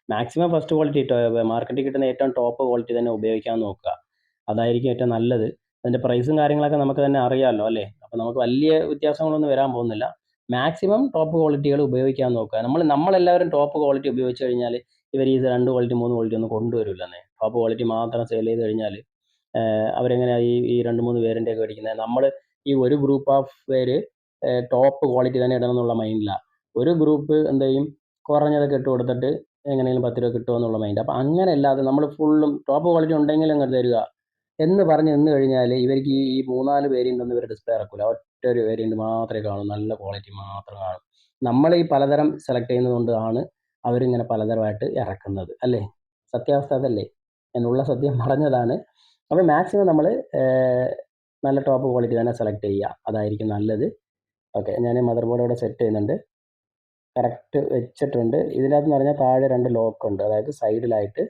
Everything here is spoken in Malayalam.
മാക്സിമം ഫസ്റ്റ് ക്വാളിറ്റി മാർക്കറ്റിൽ കിട്ടുന്ന ഏറ്റവും ടോപ്പ് ക്വാളിറ്റി തന്നെ ഉപയോഗിക്കാൻ നോക്കുക. അതായിരിക്കും ഏറ്റവും നല്ലത്. അതിൻ്റെ പ്രൈസും കാര്യങ്ങളൊക്കെ നമുക്ക് തന്നെ അറിയാമല്ലോ അല്ലേ? അപ്പോൾ നമുക്ക് വലിയ വ്യത്യാസങ്ങളൊന്നും വരാൻ പോകുന്നില്ല. മാക്സിമം ടോപ്പ് ക്വാളിറ്റികൾ ഉപയോഗിക്കാൻ നോക്കുക. നമ്മളെല്ലാവരും ടോപ്പ് ക്വാളിറ്റി ഉപയോഗിച്ച് കഴിഞ്ഞാൽ ഇവർ ഈ 2 ക്വാളിറ്റി 3 ക്വാളിറ്റി ഒന്നും കൊണ്ടുവരില്ലെന്നേ. ടോപ്പ് ക്വാളിറ്റി മാത്രം സെയിൽ ചെയ്ത് കഴിഞ്ഞാൽ അവരെങ്ങനെയാണ് ഈ 2, 3 പേരിൻ്റെയൊക്കെ മേടിക്കുന്നത്? നമ്മൾ ഈ ഒരു ഗ്രൂപ്പ് ഓഫ് പേര് ടോപ്പ് ക്വാളിറ്റി തന്നെ ഇടണം എന്നുള്ള മൈൻഡിലാണ്. ഒരു ഗ്രൂപ്പ് എന്ത് ചെയ്യും, കുറഞ്ഞതൊക്കെ ഇട്ട് കൊടുത്തിട്ട് എങ്ങനെയെങ്കിലും 10 രൂപ കിട്ടുമോ എന്നുള്ള മൈൻഡ്. അപ്പോൾ അങ്ങനെയല്ലാതെ നമ്മൾ ഫുള്ളും ടോപ്പ് ക്വാളിറ്റി ഉണ്ടെങ്കിൽ അങ്ങ് തരിക എന്ന് പറഞ്ഞ് നിന്ന് കഴിഞ്ഞാൽ ഇവർക്ക് ഈ 3, 4 വേരിയൻ്റ് ഒന്നും ഇവർ ഡിസ്പ്ലേ ഇറക്കില്ല. ഒറ്റ ഒരു വേരിയൻ്റ് മാത്രമേ കാണൂ, നല്ല ക്വാളിറ്റി മാത്രം കാണും. നമ്മൾ ഈ പലതരം സെലക്ട് ചെയ്യുന്നത് കൊണ്ടാണ് അവരിങ്ങനെ പലതരമായിട്ട് ഇറക്കുന്നത് അല്ലേ? സത്യാവസ്ഥ അതല്ലേ? എന്നുള്ള സത്യം പറഞ്ഞതാണ്. അപ്പോൾ മാക്സിമം നമ്മൾ നല്ല ടോപ്പ് ക്വാളിറ്റി തന്നെ സെലക്ട് ചെയ്യുക, അതായിരിക്കും നല്ലത്. ഓക്കെ, ഞാൻ മദർ ബോർഡ് ഇവിടെ സെറ്റ് ചെയ്യുന്നുണ്ട്. കറക്റ്റ് വെച്ചിട്ടുണ്ട്. ഇതിനകത്ത് എന്ന് പറഞ്ഞാൽ താഴെ 2 ലോക്ക് ഉണ്ട്, അതായത് സൈഡിലായിട്ട്